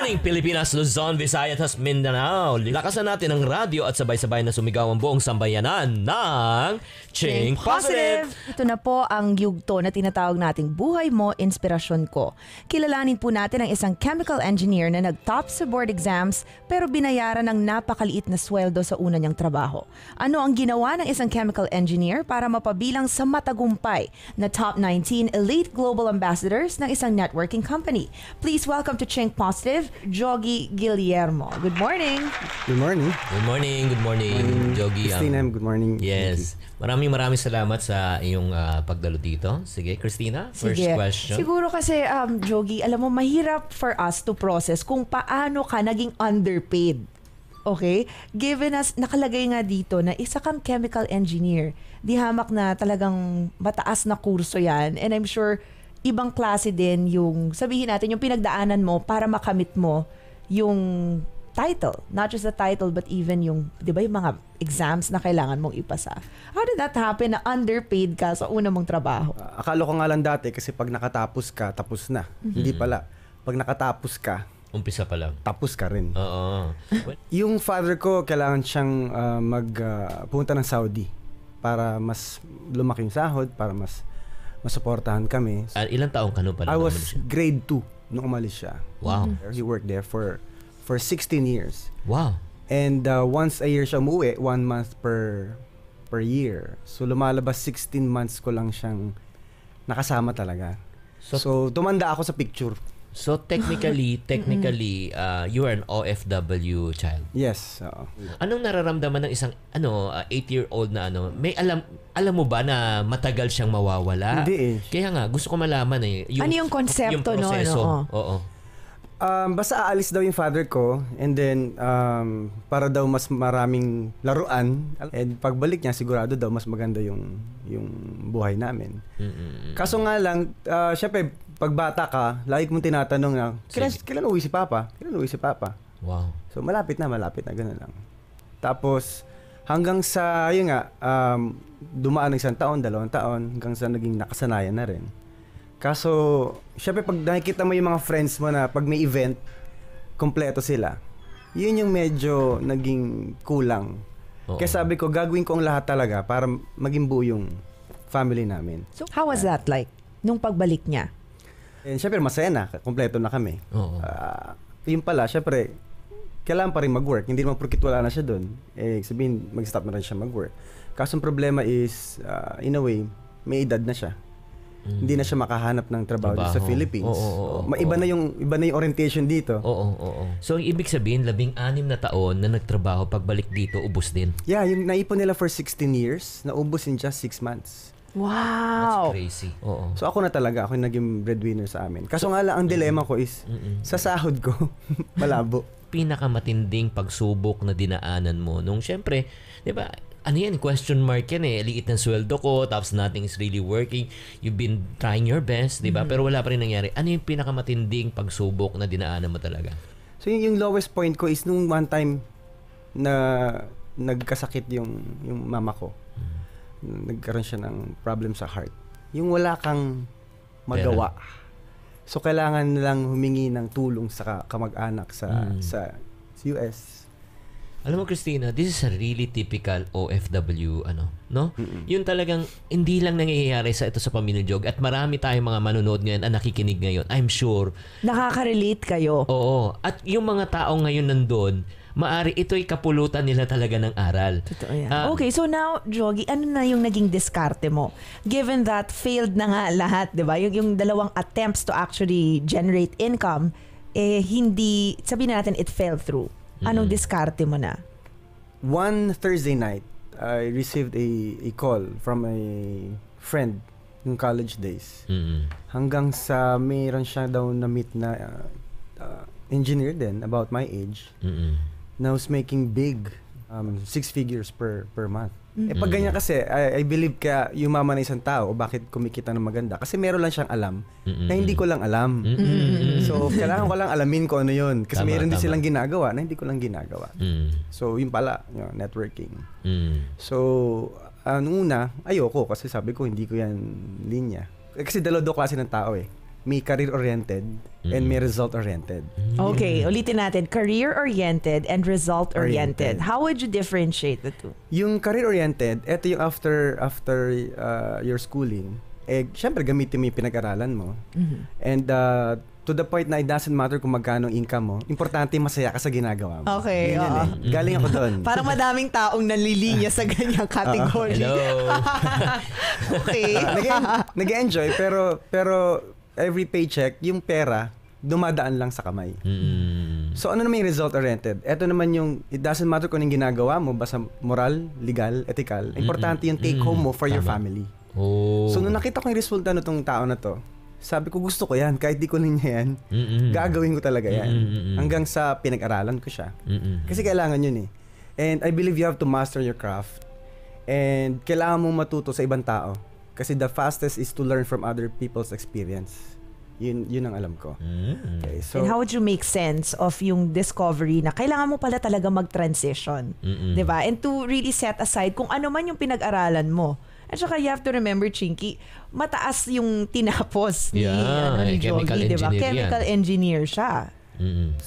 morning, Pilipinas, Luzon, Visayas, at Mindanao. Lakasan natin ang radyo at sabay-sabay na sumigaw ang buong sambayanan ng Ching Positive. Ito na po ang yugto na tinatawag nating Buhay Mo, Inspirasyon Ko. Kilalanin po natin ang isang chemical engineer na nag-top sa board exams pero binayaran ng napakaliit na sweldo sa una niyang trabaho. Ano ang ginawa ng isang chemical engineer para mapabilang sa matagumpay na top 19 elite global ambassadors ng isang networking company? Please welcome to Ching Positive, Jogi Guillermo. Good morning. Good morning. Good morning, good morning, Jogi. Christina, good morning. Yes. Maraming salamat sa iyong pagdalo dito. Sige, Christina, first question. Siguro kasi, Jogi, alam mo, mahirap for us to process kung paano ka naging underpaid. Okay? Given us, nakalagay nga dito na isa kang chemical engineer. Di hamak na talagang mataas na kurso yan. And I'm sure, ibang klase din yung, sabihin natin, yung pinagdaanan mo para makamit mo yung title. Not just the title, but even yung, di ba, yung mga exams na kailangan mong ipasa. How did that happen na underpaid ka sa una mong trabaho? Akala ko nga lang dati kasi pag nakatapos ka, tapos na. Hindi pala. Pag nakatapos ka, Umpisa pa lang. tapos ka rin. Oo. Yung father ko, kailangan siyang pumunta ng Saudi para mas lumaki yung sahod, para mas masuportahan kami. Ilang taong ka no pala? I was grade 2 nung umalis siya. Wow. He worked there for 16 years. Wow. And once a year siya umuwi, 1 month per year. So lumalabas 16 months ko lang siyang nakasama talaga. So tumanda ako sa picture. So technically, you are an OFW child. Yes. Anong nararamdaman ng isang 8-year-old na may alam mo ba na matagal siyang mawawala? Hindi eh. Kaya nga gusto ko malaman Ano yung konsepto yung proseso. Oo. Basta aalis daw yung father ko and then para daw mas maraming laruan and pagbalik niya sigurado daw mas maganda yung buhay namin. Kaso nga lang, syempre pag bata ka, lagi mong tinatanong na, kailan uwi si Papa? Kailan uwi si Papa? Wow. So malapit na, gano'n lang. Tapos hanggang sa, yun nga, dumaan ng 1 taon, 2 taon, hanggang sa naging nakasanayan na rin. Kaso, syempre pag nakikita mo yung mga friends mo na pag may event, kompleto sila. Yun yung medyo naging kulang. Oo. Kaya sabi ko, gagawin ko ang lahat talaga para maging buo yung family namin. So, how was that like nung pagbalik niya? And syempre masaya na, kompleto na kami. Oo. Yun pala, syempre, kailangan pa rin mag-work. Hindi naman porkit wala na siya doon. Sabihin, mag-stop na rin siya mag-work. Kaso ang problema is, in a way, may edad na siya. Hindi na siya makahanap ng trabaho sa Philippines. Iba na yung orientation dito. Oo. So, ibig sabihin, 16 na taon na nagtrabaho, pagbalik dito, ubos din. Yeah, yung naipon nila for 16 years, naubos in just 6 months. Wow! That's crazy. Oo. So ako yung naging breadwinner sa amin. Kaso nga lang, ang dilema ko is, sa sahod ko, malabo. Pinakamatinding pagsubok na dinaanan mo nung syempre, di ba, question mark yan liit ng sweldo ko, tapos nothing is really working. You've been trying your best, di ba? Pero wala pa rin nangyari. Ano yung pinakamatinding pagsubok na dinaanan mo talaga? So yung lowest point ko is nung one time na nagkasakit yung mama ko. Nagkaroon siya ng problem sa heart. Yung wala kang magawa. So kailangan lang humingi ng tulong sa kamag-anak sa US. Alam mo, Christina, this is a really typical OFW, no? Yung talagang hindi lang nangyayari ito sa Pamilya Jog at marami tayong mga manonood ngayon at nakikinig ngayon. I'm sure. Nakaka-relate kayo. Oo. At yung mga tao ngayon nandun, maari ito'y kapulutan nila talaga ng aral. Totoo yan. Okay, so now, Jogi, ano na yung naging diskarte mo? Given that failed na nga lahat, di ba? Yung 2 attempts to actually generate income, hindi, sabihin natin, it fell through. Anong diskarte mo na? One Thursday night, I received a call from a friend ng college days. Hanggang sa mayroon siya daw na-meet na engineer din, about my age. Now was making big 6 figures per month. Pag ganyan kasi, I believe kaya yumaman na isang tao, bakit kumikita ng maganda? Kasi meron lang siyang alam na hindi ko lang alam. So, kailangan ko lang alamin ko ano yun. Kasi meron din silang ginagawa na hindi ko lang ginagawa. So, yun pala, networking. So, nung una, ayoko kasi sabi ko, hindi ko yan linya. Kasi dalawa klase ng tao may career-oriented and may result-oriented. Okay, ulitin natin. Career-oriented and result-oriented. Oriented. How would you differentiate the two? Yung career-oriented, eto yung after your schooling, syempre gamitin mo yung pinag-aralan mo. And to the point na it doesn't matter kung magkano income mo, importante masaya ka sa ginagawa mo. Okay, Yun oo. Galing ako doon. Parang madaming taong nanlilinya sa ganyang category. Hello. Okay. Nag-enjoy pero every paycheck, yung pera, dumadaan lang sa kamay. So ano naman yung result-oriented? Ito naman yung, it doesn't matter kung anong ginagawa mo, basta moral, legal, ethical. Importante yung take home mo for your family. So nung nakita ko yung resulta nitong tao na to, sabi ko gusto ko yan, kahit di ko niya yan, gagawin ko talaga yan. Hanggang sa pinag-aralan ko siya. Kasi kailangan yun eh. And I believe you have to master your craft. And kailangan mong matuto sa ibang tao. Kasi the fastest is to learn from other people's experience. Yun ang alam ko. Okay, so, And how would you make sense of yung discovery na kailangan mo pala talaga mag-transition? Diba? And to really set aside kung ano man yung pinag-aralan mo. At saka you have to remember, Chinky, mataas yung tinapos ni chemical Jogi, diba? engineer yan. Chemical engineer siya.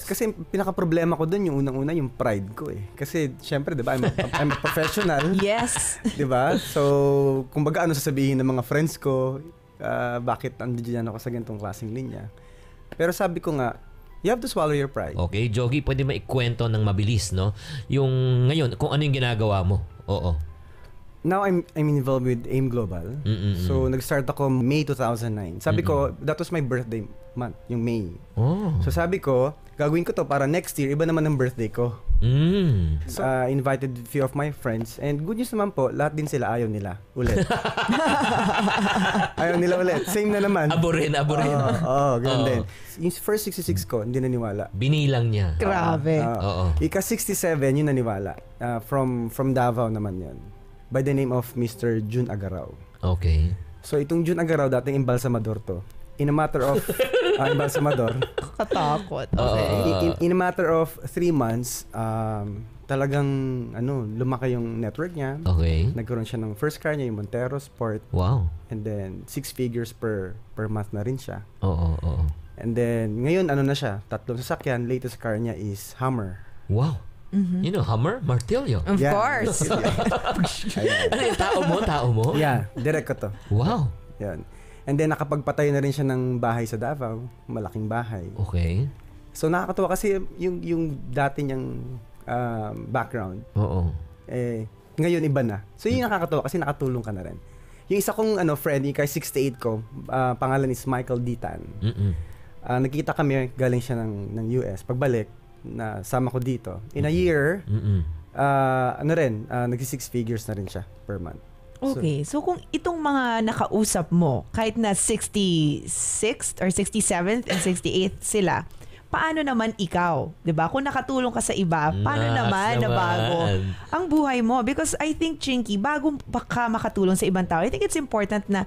kasi pinaka-problema ko dun yung unang-una yung pride ko eh. Kasi syempre, 'di ba, I'm a professional. Yes. 'Di ba? So, kumbaga ano sasabihin ng mga friends ko, bakit andiyan ako sa ganitong klaseng linya. Pero sabi ko nga, you have to swallow your pride. Okay, Jogi, pwede maikwento ng mabilis, no? Yung ngayon, kung ano yung ginagawa mo. Oo. Now I'm involved with AIM Global. So nag-start ako May 2009. Sabi ko, that was my birthday month, yung May. So sabi ko, gagawin ko to para next year iba naman ang birthday ko. So invited a few of my friends and good news naman po, lahat din sila ayaw nila ulit. Ayaw nila ulit. Same na naman. Aborin. Ganun din. Yung first 66 ko, hindi naniwala. Binilang niya. Grabe. Oo. Ika 67 yung naniwala. From Davao naman yun. By the name of Mr. Jun Agaraw. Okay. So itong Jun Agaraw, dating embalsamador to. In a matter of embalsamador. Katakot. Okay. In a matter of 3 months, talagang lumaki yung network niya. Okay. Nagkaroon siya ng first car niya, yung Montero Sport. Wow. And then 6 figures per month na rin siya. Oo. And then ngayon na siya, 3 sasakyan, latest car niya is Hummer. Wow. You know, Hummer? Martilyo. Of course. Ano yung tao mo? Yeah, direct ko to. Wow. Yan. And then nakapagpatayo na rin siya ng bahay sa Davao, malaking bahay. Okay. So nakakatuwa kasi yung dati niyang background. Oo. Ngayon iba na. So yun yung nakakatuwa kasi nakatulong ka na rin. Yung isa kong friend, yung kay 68 ko, pangalan is Michael Ditan. Nagkita kami, galing siya ng US. Pagbalik, na sama ko dito. In a year, nagsi 6 figures na rin siya per month. Okay. So kung itong mga nakausap mo, kahit na 66th or 67th and 68th sila, paano naman ikaw? 'Di ba? Kung nakatulong ka sa iba, paano naman na bago ang buhay mo? Because I think, Chinky, bago ka makatulong sa ibang tao, I think it's important na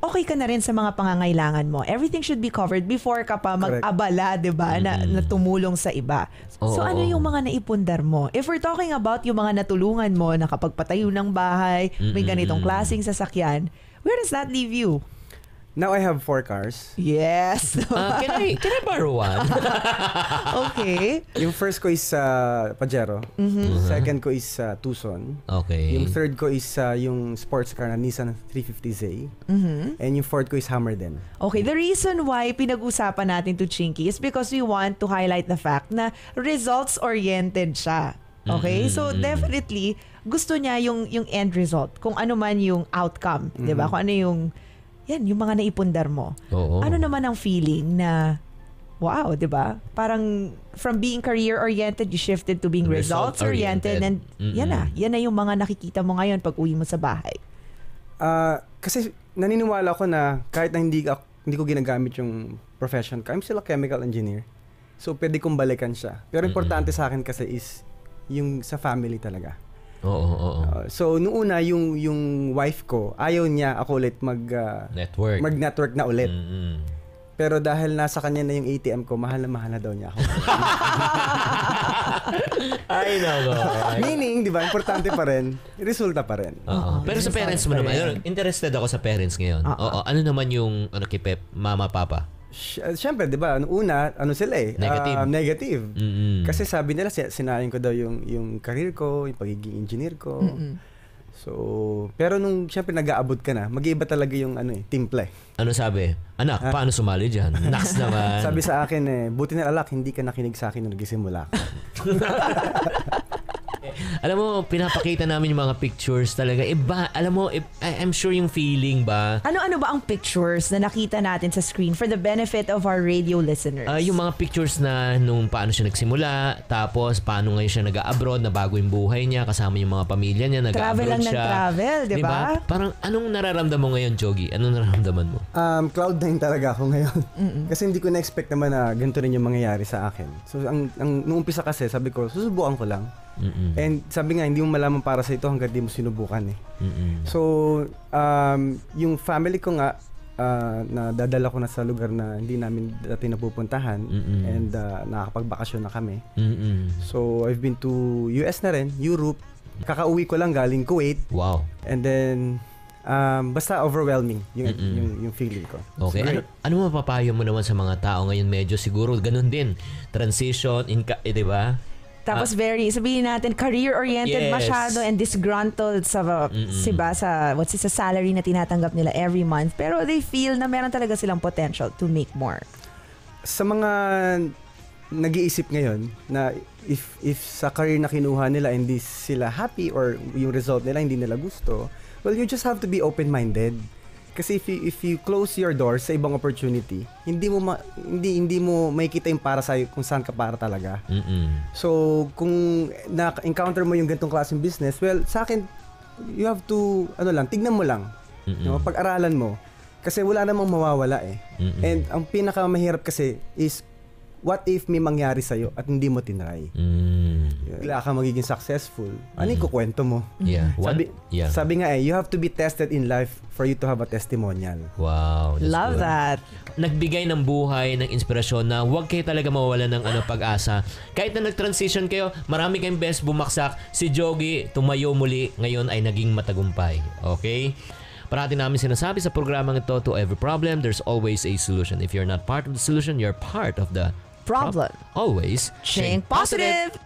okay ka na rin sa mga pangangailangan mo. Everything should be covered before ka pa mag-abala, 'di ba, na tumulong sa iba. So ano yung mga naipundar mo? If we're talking about yung mga natulungan mo, nakapagpatayo ng bahay, may ganitong klaseng sasakyan, where does that leave you? Now I have 4 cars. Yes. Can I borrow one? Okay. Yung first ko is Pajero. Second ko is Tucson. Okay. Yung third ko is yung sports car na Nissan 350Z. And yung fourth ko is Hummer din. Okay, the reason why pinag-usapan natin to Chinky is because we want to highlight the fact na results-oriented siya. Okay? So definitely, gusto niya yung end result. Kung ano man yung outcome. Diba? Kung ano yung mga naipundar mo. Oo. Ano naman ang feeling na, wow, di ba? Parang from being career-oriented, you shifted to being results-oriented. And yan na yung mga nakikita mo ngayon pag uwi mo sa bahay. Kasi naniniwala ko na kahit na hindi ko ginagamit yung profession ko, I'm still a chemical engineer. So pwede kong balikan siya. Pero importante sa akin kasi is yung sa family talaga. Oo. So nung una yung wife ko, ayaw niya ako ulit mag-network na ulit. Pero dahil nasa kanya na yung ATM ko, mahal na daw niya ako. Ay, nako. Meaning, di ba, importante pa rin, resulta pa rin. Pero sa parents mo naman, interested ako sa parents ngayon. Oo. Ano naman yung kay Pep, mama, papa? Siyempre, di ba, una, sila Negative. negative. Mm-mm. Kasi sabi nila, sinayang ko daw yung career ko, yung pagiging engineer ko. So, pero nung siyempre nag-aabot ka na, mag-iiba talaga yung timple. Ano sabi? Anak, paano sumali dyan? Naks naman. Sabi sa akin, buti na alak, hindi ka nakinig sa akin nung nagsimula ka. Alam mo, pinapakita namin yung mga pictures talaga. Iba, alam mo, I'm sure yung feeling ba? Ano ba ang pictures na nakita natin sa screen for the benefit of our radio listeners? Yung mga pictures na nung paano siya nagsimula, tapos paano ngayon siya nag-abroad, na bago yung buhay niya, kasama yung mga pamilya niya, travel nag-abroad lang siya. travel, di ba? Parang anong nararamdaman mo ngayon, Jogi? Anong nararamdaman mo? Cloud9 talaga ako ngayon. Kasi hindi ko na-expect naman na ganito rin yung mangyayari sa akin. So, nung umpisa kasi, sabi ko, susubukan ko lang. And sabi nga, hindi mo malaman para sa ito hanggang di mo sinubukan eh. So, yung family ko nga, nadadala ko na sa lugar na hindi namin dati napupuntahan and nakakapagbakasyon na kami. So, I've been to US na rin, Europe. Kakauwi ko lang galing Kuwait. Wow. And then, basta overwhelming yung feeling ko. Okay. Ano mapapayo mo naman sa mga tao ngayon? Medyo siguro ganun din. Transition, di ba? Tapos sabihin natin, career-oriented masyado and disgruntled sa what's sa salary na tinatanggap nila every month. Pero they feel na meron talaga silang potential to make more. Sa mga nag-iisip ngayon na if sa career na kinuha nila hindi sila happy or yung result nila hindi nila gusto, well, you just have to be open-minded. Kasi if you close your doors sa ibang opportunity, hindi mo makikita yung para sa kung saan ka para talaga. So, kung na-encounter mo yung ganitong klaseng business, well, sa akin, you have to, tignan mo lang. Pag-aralan mo. Kasi wala namang mawawala eh. And ang pinakamahirap kasi is, what if may mangyari sa'yo at hindi mo tinry? Wala ka magiging successful. Ano yung kukwento mo? Yeah. Sabi nga you have to be tested in life for you to have a testimonial. Wow. Love that. Nagbigay ng buhay, ng inspirasyon na huwag kayo talaga mawawalan ng pag-asa. Kahit na nag-transition kayo, marami kayong best bumaksak. Si Jogi, tumayo muli, ngayon ay naging matagumpay. Okay? Parati namin sinasabi sa programang ito, to every problem, there's always a solution. If you're not part of the solution, you're part of the Problem. Always Think positive.